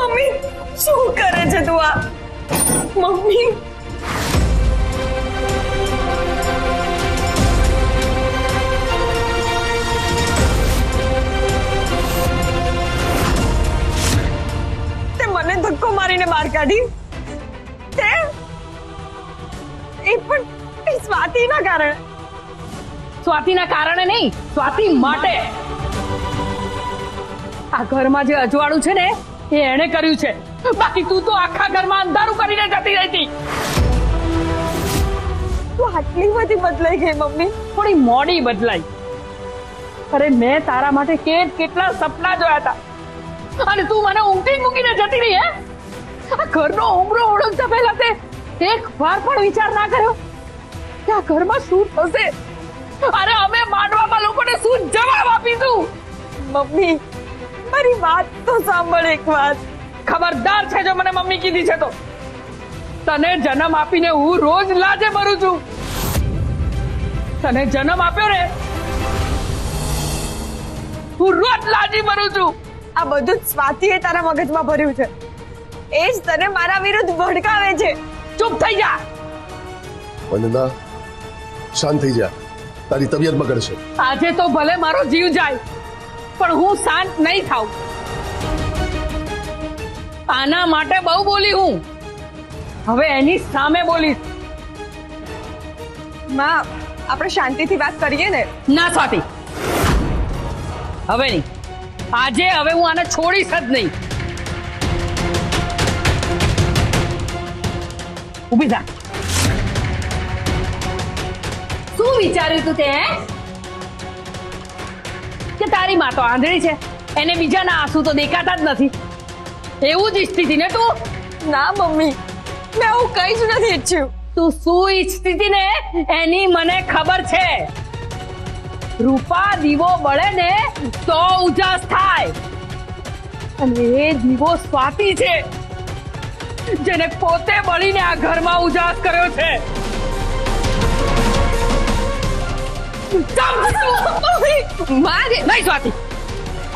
Mummy શું કરે છે તું આ? મમ્મી તે મને ધક્કો મારીને બહાર કાઢી, તે એ પણ એ સ્વાતિના કારણે. સ્વાતિના કારણે નહીં, સ્વાતિ માટે. આ ઘરમાં જે અજવાળું છે ને એ એણે કર્યું છે, બાકી તું તો આખા ઘરમાં અંધારું કરીને જતી રહેતી. તું આટલી બધી બદલાઈ ગઈ મમ્મી. થોડી મોડી બદલાઈ. અરે મેં તારા માટે કેટલા સપના જોયા હતા અને તું મને ઊંઘી મૂકીને જતી રહી. હે, આ ઘરનો ઉમરો ઓળખતા પહેલા તે એક વાર પણ વિચાર ના કર્યો કે આ ઘરમાં શું થશે? અરે અમે માંડવામાં લોકોને શું જવાબ આપીશું? મમ્મી મારી વાત તો સાંભળ એક વાત. ખબરદાર છે જો મને મમ્મી કીધી છે તો. તને જન્મ આપીને હું રોજ લાજે મરું છું. તને જન્મ આપ્યો રે, હું રોજ લાજી મરું છું. આ બધું જ સ્વાતિએ તારા મગજમાં ભર્યું છે. એ જ તને મારા વિરુદ્ધ ભડકાવે છે. ચૂપ થઈ જા. વંદના, શાંત થઈ જા, તારી તબિયત બગડશે. આજે તો ભલે મારો જીવ જાય પણ હું શાંત નહીં થાઉં. આના માટે બહુ બોલી હું, હવે એની સામે બોલીશ. માં આપણે શાંતિથી વાત કરીએ ને. ના સ્વાતિ, હવે નહીં. આજે હવે હું આને છોડીશ જ નહીં. ઊભી થા. શું વિચાર્યું તું તે? કે તારી માં તો આંધળી છે, એને બીજાના આંસુ તો દેખાતા જ નથી. એવું જ ઈચ્છતી હતી ને તું? ના મમ્મી, મેં આવું કઈ જ નથી ઈચ્છ્યું. તું શું ઈચ્છતી હતી ને એની મને ખબર છે. રૂપા દીવો બળે ને તો ઉજાસ થાય, અને એ દીવો સ્વાતિ છે જેને પોતે બળીને આ ઘરમાં ઉજાસ કર્યો છે. નહીં સ્વાતિ,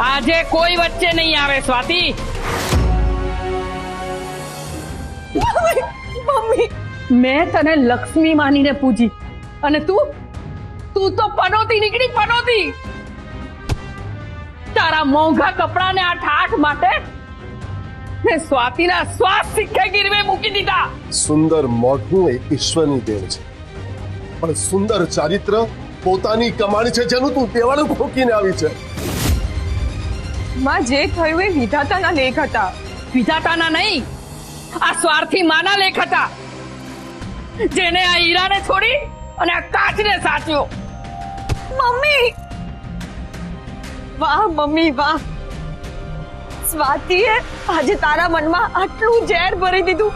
આજે કોઈ વચ્ચે નહીં આવે. સ્વાતિ, મમ્મી મેં તને લક્ષ્મી માનીને પૂજી અને તું તો પનોતી નીકળી. પનોતી તારા મોંઘા કપડાને આ ઠાઠ માટે મેં સ્વાતિના શ્વાસ સિક્કે ગીરવે મૂકી દીધા. સુંદર મોઢું એ ઈશ્વરની દેન છે, પણ સુંદર ચારિત્ર પોતાની કમાણી છે જેનું તું દેવાળું ખોકીને આવી છે. માં જે થયું એ વિધાતાના લેખ હતા. વિધાતાના નહીં, આ સ્વાર્થી માના લેખ હતા, જેને આ હીરાને છોડી અને આ કાચને સાચ્યો. મમ્મી વાહ, મમ્મી વાહ. સ્વાતિએ આજે તારા મનમાં આટલું ઝેર ભરી દીધું.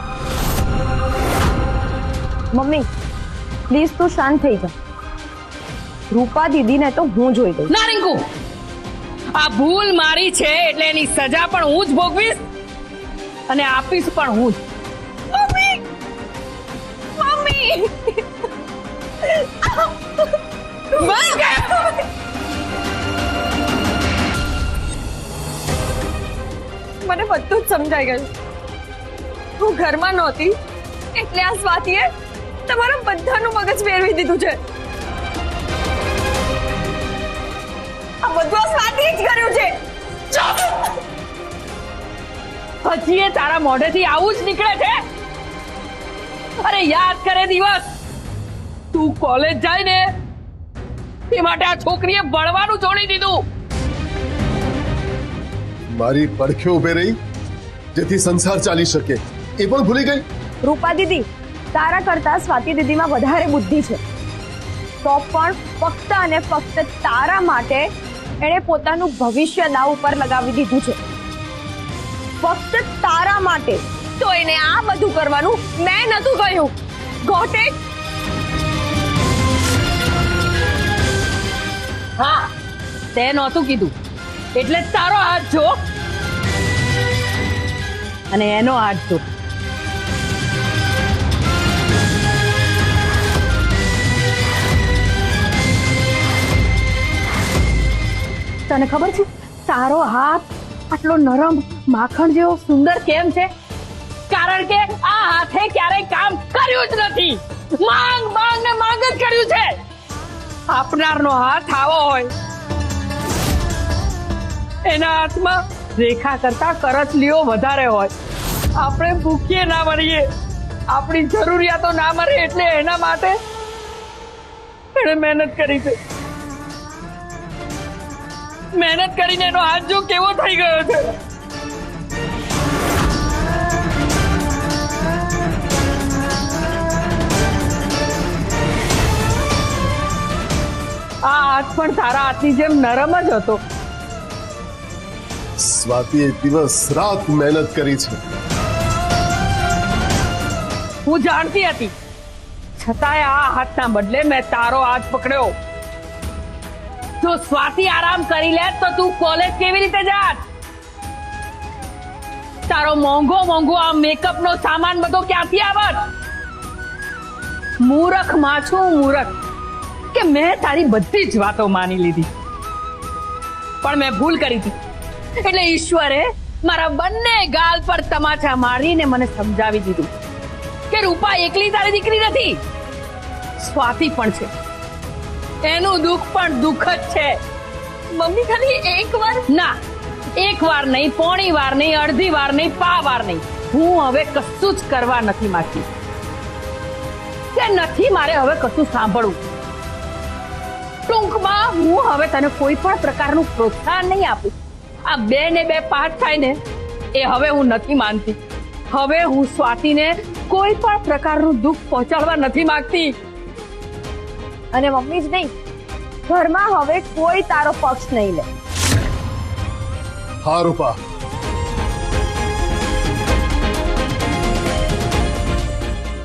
મમ્મી પ્લીઝ તું શાંત થઈ જા. રૂપા દીદીને તો હું જોઈ લઈશ. ના રિંકુ, આ ભૂલ મારી છે એટલે એની સજા પણ હું જ ભોગવીશ અને આપીશ પણ હું જ. મમ્મી મમ્મી મને બધું જ સમજાઈ ગયું. હું ઘરમાં નહોતી એટલે આ સ્વાતિએ તમારા બધાનું મગજ ફેરવી દીધું છે. આ બધું આ સ્વાતિએ જ કર્યું છે. હજી એ તારા મોઢેથી આવું જ નીકળે છે? અરે યાદ કરે દિવસ, તું કોલેજ જાય ને એ માટે આ છોકરીએ ભણવાનું છોડી દીધું. મારી પડખે ઉભે રહી જેથી સંસાર ચાલી શકે એ પણ ભૂલી ગઈ. રૂપા દીદી તારા કરતા સ્વાતિ દીદીમાં વધારે બુદ્ધિ છે, તો પણ ફક્ત અને ફક્ત તારા માટે એણે પોતાનું ભવિષ્ય દાવ ઉપર લગાવી દીધું છે. ફક્ત તારા માટે. તો એને આ બધું કરવાનું મેં નતું કહ્યું. Got it? હા, તે નહોતું કીધું એટલે તારો હાથ જો અને એનો હાથ જો. તને ખબર છે તારો હાથ આટલો નરમ માખણ જેવો સુંદર કેમ છે? કારણ કે આ હાથે ક્યારેય કામ કર્યું જ નથી. માંગ માંગ ને માંગ જ કર્યું છે. આપનારનો હાથ આવો હોય, એના હાથમાં રેખા કરતા કરચલીઓ વધારે હોય. આપણે ભૂખીએ ના મરીએ, આપણી જરૂરિયાતો ના મરે, એટલે એના માટે એને મહેનત કરી છે. મહેનત કરીને એનો હાથ જો કેવો થઈ ગયો છે. આ હાથ પણ તારા હાથની જેમ નરમ જ હતો. સ્વાતિએ દિવસ રાત મહેનત કરી છે. હું જાણતી હતી, છતાંય આ હાથના બદલે મેં તારો હાથ પકડ્યો. જો સ્વાતિ આરામ કરી લે તો તું કોલેજ કેવી રીતે જાત? તારો મોંઘો મોંઘો આ મેકઅપ નો સામાન બધો ક્યાંથી આવત? મૂરખ માં છું, મૂરખ કે મેં તારી બધી જ વાતો માની લીધી. પણ મેં ભૂલ કરી હતી, એટલે ઈશ્વરે મારા બંને ગાલ પર તમાચા મારીને મને સમજાવી દીધું કે રૂપા એકલી તારી દીકરી નથી, સ્વાતિ પણ છે. એનું દુઃખ પણ દુઃખ જ છે. મમ્મી ખાલી એક વાર ના, એક વાર નહીં, પોણી વાર નહીં, અડધી વાર નહીં, પા વાર નહીં. હું હવે કશું જ કરવા નથી માંગતી, કે નથી મારે હવે કશું સાંભળવું. ટૂંકમાં હું હવે તને કોઈ પણ પ્રકારનું પ્રોત્સાહન નહીં આપું. આ બે ને બે પાઠ થાય ને, એ હવે હું નથી માનતી. હવે હું સ્વાતિને કોઈ પણ પ્રકારનું દુઃખ પહોંચાડવા નથી માંગતી. અને મમ્મી જ નહીં, ઘરમાં હવે કોઈ તારો પક્ષ નહીં લે. હા રૂપા,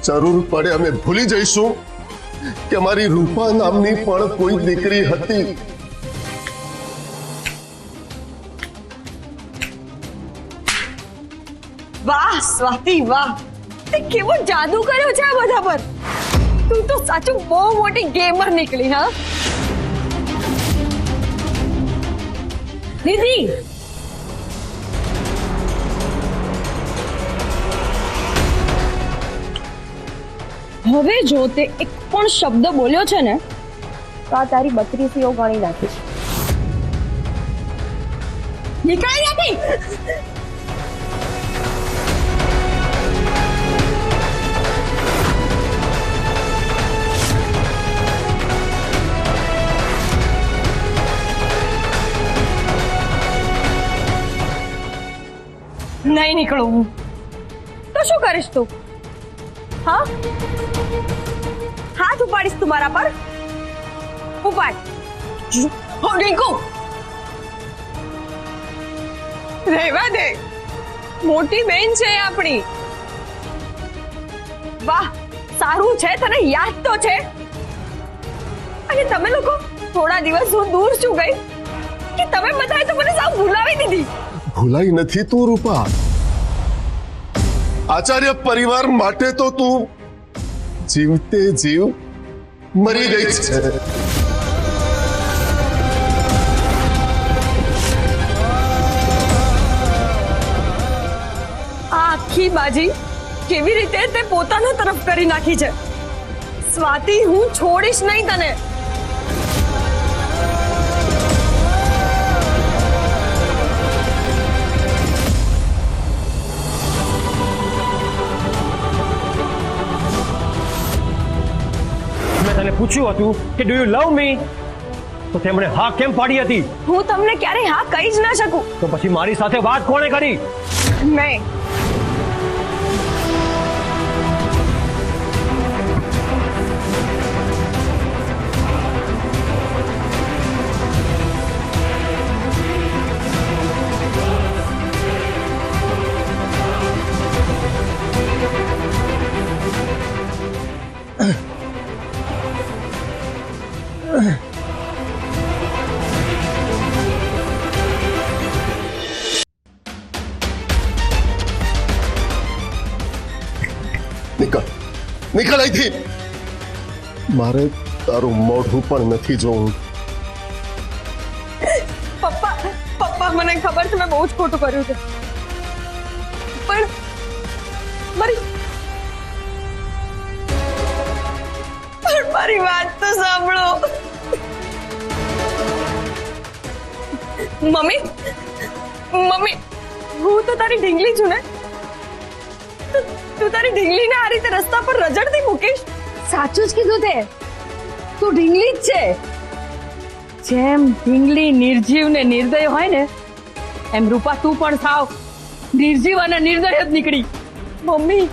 જરૂર પડે અમે ભૂલી જઈશું કે મારી રૂપા નામની પણ કોઈ દીકરી હતી. વાહ સ્વાતિ વાહ, તે કેવો જાદુ કર્યો છે આ બધા પર. તું તો સાચું બહુ મોટી ગેમર નીકળી. હા દીદી, હવે જો તે એક પણ શબ્દ બોલ્યો છે ને, તો આ તારી 32 ગણી નાખીશ. નીકળી નથી. નહીં નીકળવું. તો શું કરીશ તું? હા, હાથ ઉપાડીશ તું મારા પર? ઉપાડ. હો રિંકુ, રહેવા દે. મોટી બેન છે એ આપણી. વાહ, સારું છે તને યાદ તો છે. અને તમે લોકો થોડા દિવસ હું દૂર છું ગઈ કે તમે બધાએ તો મને સાવ ભૂલાવી દીધી. ભૂલાઈ નથી તું રૂપા. આચાર્ય પરિવાર માટે તો તું જીવતે જીવ મરી ગઈ છે. આ આખી બાજી કેવી રીતે તે પોતાના તરફ કરી નાખી છે. સ્વાતિ, હું છોડીશ નહીં તને. મેં તને પૂછ્યું હતું કે ડુ યુ લવ મી, તો તેમણે હા કેમ પાડી હતી? હું તમને ક્યારેય હા કહી જ ના શકું. તો પછી મારી સાથે વાત કોણે કરી? મેં. નીકળ અહીંથી. મારે તારું મોઢું પણ નથી જોવું. પપ્પા, પપ્પા મને ખબર છે મેં બહુ જ ખોટું કર્યું છે, પણ મારી વાત તો સાંભળો. મમ્મી મમ્મી, હું તો તારી ઢીંગલી છું ને? તું તારી ઢીંગલીને આ રીતે રસ્તા પર રજડતી મૂકીશ? સાચું જ કીધું તે, તું ઢીંગલી જ છે. જેમ ઢીંગલી નિર્જીવ ને નિર્દય હોય ને, એમ રૂપા તું પણ સાવ નિર્જીવ અને નિર્દય જ નીકળી. મમ્મી,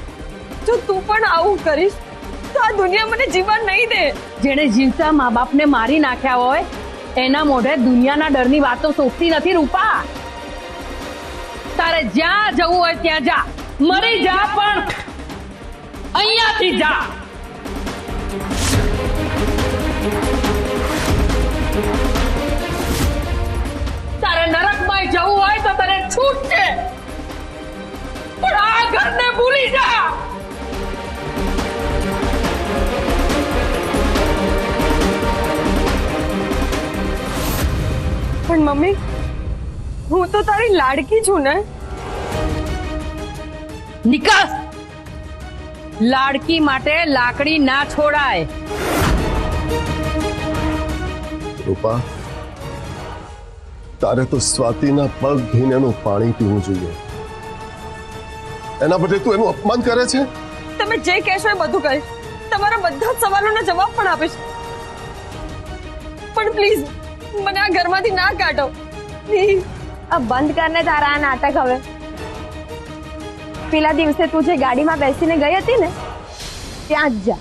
જો તું પણ આવું કરીશ તો આ દુનિયા મને જીવન નહીં દે. જેણે જીવતા મા બાપને મારી નાખ્યા હોય એના મોઢે દુનિયાના ડરની વાતો સોચતી નથી રૂપા. તારે જ્યાં જવું હોય ત્યાં જા, મરી જા, પણ અહીંયાથી જા. તારે નરકમાં જવું હોય તો તને છૂટ છે, પણ આ ઘરને ભૂલી જા. પણ મમ્મી, હું તો તારી લાડકી છું ને? નિકાસ, લાડકી માટે લાકડી ના છોડાય. રૂપા, તારે તો સ્વાતિના પગ ધોઈને એનું પાણી પીવું જોઈએ. એના બદલે તું એનું અપમાન કરે છે. તમે જે કહેશો એ બધું કરીશ, તમારા બધા જ સવાલોના જવાબ પણ આપીશ, પણ પ્લીઝ મને આ ઘરમાંથી ના કાઢો, પ્લીઝ. આ બંધ કરને તારા આ નાટક હવે. પેલા દિવસે તું જે ગાડીમાં બેસીને ગઈ હતી ને, ત્યાં જ જા.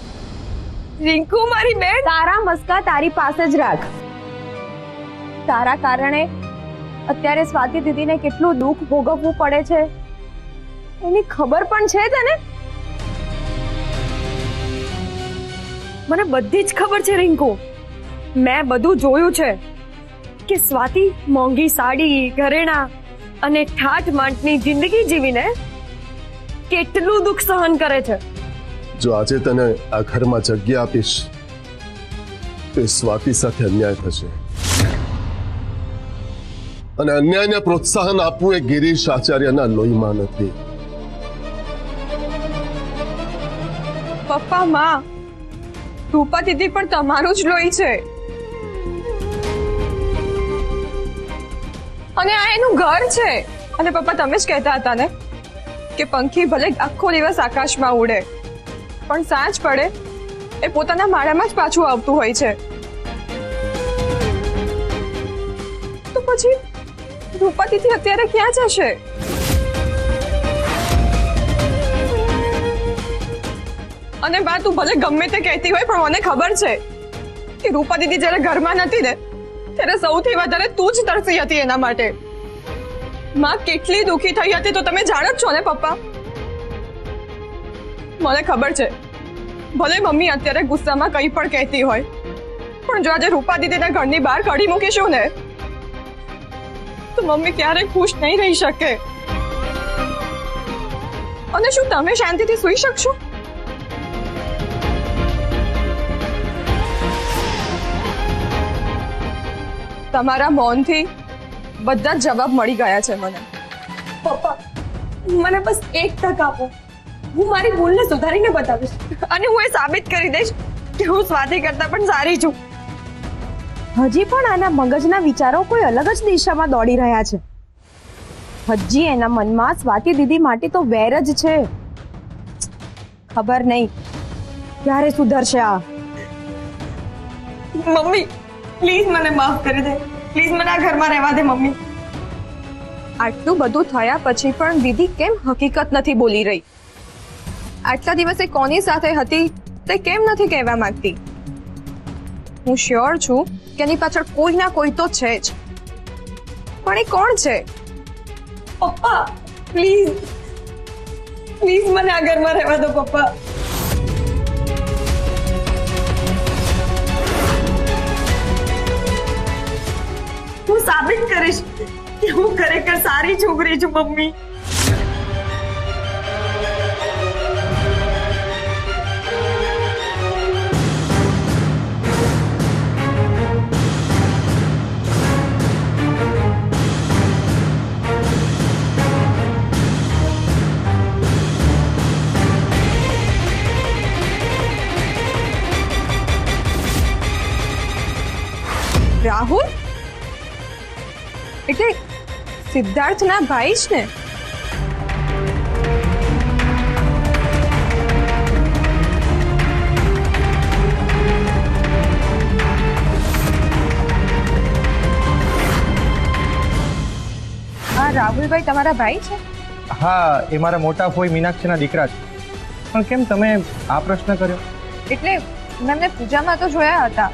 રિંકુ મારી બેન, તારા મસ્કા તારી પાસે જ રાખ. તારા કારણે અત્યારે સ્વાતિ દીદીને કેટલું દુઃખ ભોગવવું પડે છે એની ખબર પણ છે તને? મને બધી જ ખબર છે રિંકુ. મેં બધું જોયું છે કે સ્વાતિ મોંઘી સાડી, ઘરેણા અને ઠાઠ માંટની જિંદગી જીવીને કેટલું દુઃખ સહન કરે છે. જો આજે તને આ ઘરમાં જગ્યા આપીશ તો એ સ્વાતિ સાથે અન્યાય થશે, અને અન્યાયને પ્રોત્સાહન આપવું એ ગિરીશ આચાર્યના લોહીમાં નથી. પપ્પા, માં, રૂપા દીદી પણ તમારું જ લોહી છે, અને આ એનું ઘર છે. અને પપ્પા, તમે જ કહેતા હતા ને કે પંખી ભલે આખો દિવસ આકાશમાં ઉડે પણ સાંજ પડે એ પોતાના માળામાં જ પાછું આવતું હોય છે. તો પછી રૂપા દીદી અત્યારે ક્યાં જશે? અને બા, તું ભલે ગમે તે કહેતી હોય પણ મને ખબર છે કે રૂપા દીદી જ્યારે ઘરમાં નથી ને ત્યારે સૌથી વધારે તું જ તરસી હતી એના માટે. માં કેટલી દુખી થઈ હતી તો તમે જાણો જ છો ને પપ્પા. મને ખબર છે ભલે મમ્મી અત્યારે ગુસ્સામાં કંઈ પણ કહેતી હોય, પણ જો આજે રૂપા દીદીને ઘરની બહાર કાઢી મૂકીશું ને તો મમ્મી ક્યારેય ખુશ નહીં રહી શકે. અને શું તમે શાંતિથી સૂઈ શકશો? તમારા મૌનથી બધા જ જવાબ મળી ગયા છે મને. પપ્પા, મને બસ એક તક આપો. હું મારી ભૂલને સુધારીને બતાવીશ અને હું એ સાબિત કરી દઈશ કે હું સ્વાતિ કરતા પણ સારી છું. હજી પણ આના મગજના વિચારો કોઈ અલગ જ દિશામાં દોડી રહ્યા છે. હજી એના મનમાં સ્વાતિ દીદી માટે તો વેર જ છે. ખબર નહીં ક્યારે સુધરશે આ. મમ્મી, પ્લીઝ મને માફ કરી દે, પ્લીઝ મને આ ઘરમાં રહેવા દે મમ્મી. આટલું બધું થયા પછી પણ દીદી કેમ હકીકત નથી બોલી રહી? આટલા દિવસે કોની સાથે હતી તે કેમ નથી કહેવા માંગતી? હું શ્યોર છું કે એની પાછળ કોઈ ના કોઈ તો છે જ, પણ એ કોણ છે? પપ્પા, પ્લીઝ પ્લીઝ મને આ ઘરમાં રહેવા દો પપ્પા. હું સાબિત કરીશ કે હું ખરેખર સારી છોકરી છું મમ્મી. રાહુલ એટલે સિદ્ધાર્થના ભાઈ જ ને? આ રાહુલભાઈ તમારા ભાઈ છે? હા, એ મારા મોટા ફોઈ મીનાક્ષીના દીકરા છે. પણ કેમ તમે આ પ્રશ્ન કર્યો? એટલે મેં એમને પૂજામાં તો જોયા હતા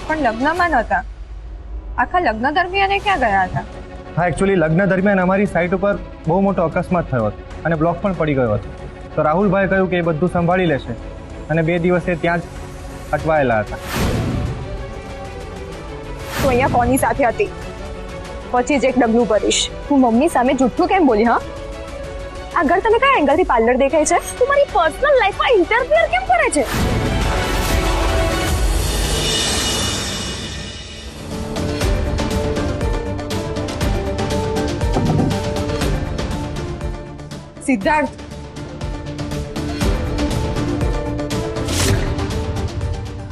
પણ લગ્નમાં નહોતા. આખા લગ્ન દરમિયાન એ ક્યાં ગયા હતા? હા, એકચ્યુઅલી લગ્ન દરમિયાન અમારી સાઇટ ઉપર બહુ મોટો અકસ્માત થયો હતો અને બ્લોક પણ પડી ગયો હતો. તો રાહુલભાઈએ કહ્યું કે એ બધું સંભાળી લેશે અને 2 દિવસે ત્યાં જ અટવાયેલા હતા. તો અહીંયા કોની સાથે હતી? પછી જ એક ડગલું ભરીશ. હું મમ્મી સામે જુઠ્ઠું કેમ બોલી? હા, આ ઘર તને કયા એંગલથી પાર્લર દેખાય છે? તું મારી પર્સનલ લાઈફમાં ઇન્ટરફિયર કેમ કરે છે? સિદ્ધાર્થ,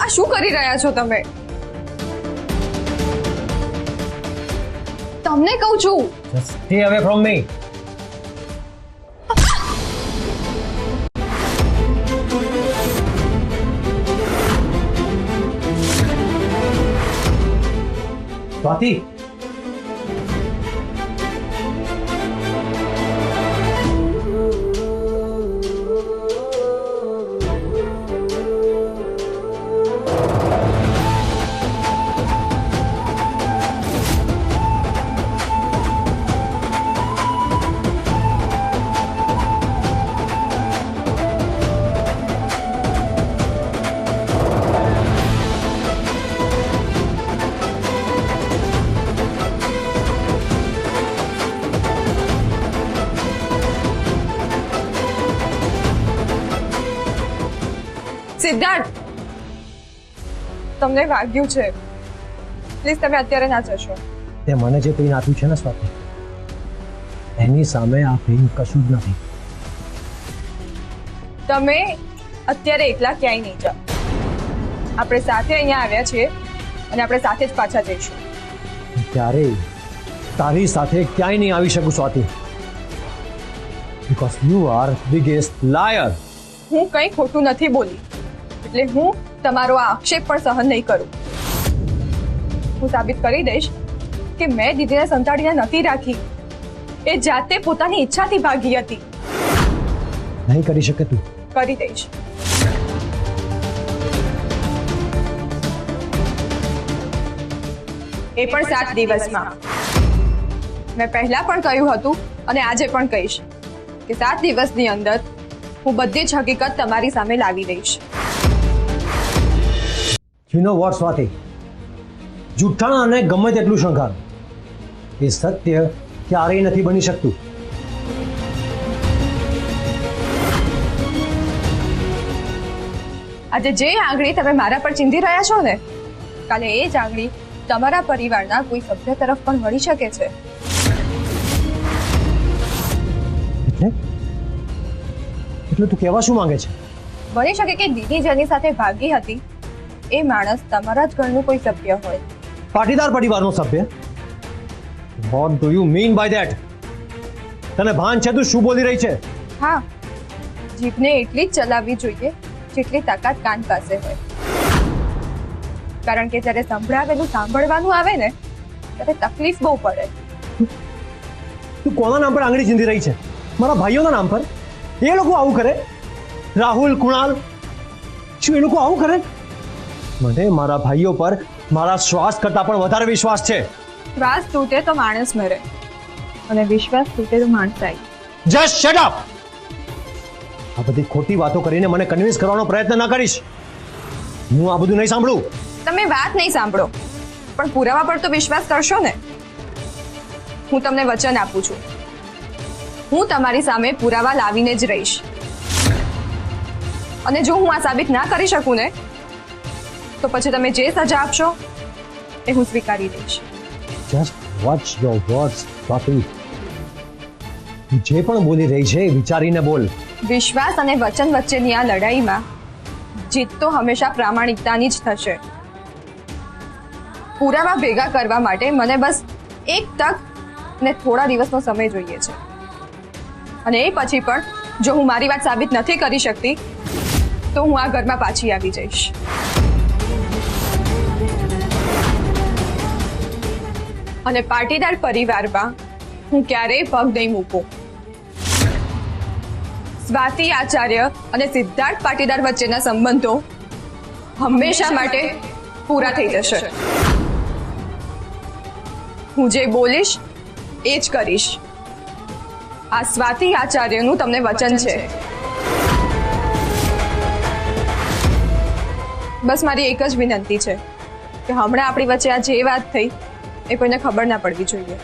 આ શું કરી રહ્યા છો તમે? તમને કહું છું. Stay away from me. Swati, Siddharth, તમને વાગ્યું છે. પ્લીઝ તમે અત્યારે ના જશો. તે મને જે પેન આપ્યું છે ને સ્વાતિ, એની સામે આ પેન કશું જ નથી. તમે અત્યારે એકલા ક્યાંય નહીં જાઓ. આપણે સાથે અહીંયા આવ્યા છીએ અને આપણે સાથે જ પાછા જઈશું. ત્યારે તારી સાથે ક્યાંય નહીં આવી શકું Swati, because you are biggest liar. હું કંઈ ખોટું નથી બોલી, એટલે હું તમારો આ આક્ષેપ પણ સહન નહીં કરું. હું સાબિત કરી દઈશ કે મેં દીદીને સંતાડીને નથી રાખી. એ જાતે પોતાની ઈચ્છાથી ભાગી હતી. નહીં કરી શકે તું. કરી દઈશ. એ પણ 7 દિવસમાં. મેં પહેલા પણ કહ્યું હતું અને આજે પણ કહીશ કે 7 દિવસની અંદર હું બધી જ હકીકત તમારી સામે લાવી દઈશ. યુ નો વોટ સ્વાતિ, જૂઠાણા અને ગમે તેટલું શણગાર, એ સત્ય ક્યારેય નથી બની શકતું. આજે જે આંગળી તમે મારા પર ચીંધી રહ્યા છો ને, કાલે એ જ આંગળી તમારા પરિવારના કોઈ સભ્ય તરફ પણ વળી શકે છે. એટલે તું કહેવા શું માંગે છે? બની શકે કે દીદી જેની સાથે ભાગી હતી એ માણસ તમારા જ ઘરનું કોઈ સભ્ય હોય. પાટીદાર પરિવારનો સભ્ય? What do you mean by that? તને ભાન છે તું શું બોલી રહી છે? હા, જીભને એટલી જ ચલાવવી જોઈએ જેટલી તાકાત કાન પાસે હોય. કારણ કે જ્યારે સંભળાવેલું સાંભળવાનું આવે ને ત્યારે તકલીફ બહુ પડે. તું કોના નામ પર આંગળી ચીંધી રહી છે? મારા ભાઈઓના નામ પર? એ લોકો આવું કરે? રાહુલ, કુણાલ, શું એ લોકો આવું કરે? મને મારા ભાઈઓ પર મારા શ્વાસ કરતા પણ વધારે વિશ્વાસ છે. શ્વાસ તૂટે તો માણસ મરે અને વિશ્વાસ તૂટે તો માણસ આવી. Just shut up! આ બધી ખોટી વાતો કરીને મને કન્વિન્સ કરવાનો પ્રયત્ન ના કરીશ. હું આ બધું નહીં સાંભળું. તમે વાત નહીં સાંભળો પણ પુરાવા પર તો વિશ્વાસ કરશો ને. હું તમને વચન આપું છું, હું તમારી સામે પુરાવા લાવીને જ રહીશ. અને જો હું આ સાબિત ના કરી શકું ને તો પછી તમે જે સજા આપશો એ હું સ્વીકારી દઈશ. Just watch your words Swati. તું જે પણ બોલી રહી છે એ વિચારીને બોલ. વિશ્વાસ અને વચન વચ્ચેની આ લડાઈમાં જીત તો હંમેશા પ્રામાણિકતાની જ થશે. પુરાવા ભેગા કરવા માટે મને બસ એક તક અને થોડા દિવસનો સમય જોઈએ છે. અને એ પછી પણ જો હું મારી વાત સાબિત નથી કરી શકતી તો હું આ ઘરમાં પાછી આવી જઈશ. અને પાટીદાર પરિવારમાં હું ક્યારેય પગ નહીં મૂકું. સ્વાતિ આચાર્ય અને સિદ્ધાર્થ પાટીદાર વચ્ચેના સંબંધો હંમેશા માટે પૂરા થઈ જશે. હું જે બોલીશ એ જ કરીશ. આ સ્વાતિ આચાર્યનું તમને વચન છે. બસ મારી એક જ વિનંતી છે કે હમણાં આપણી વચ્ચે આ જે વાત થઈ એ કોઈને ખબર ના પડવી જોઈએ.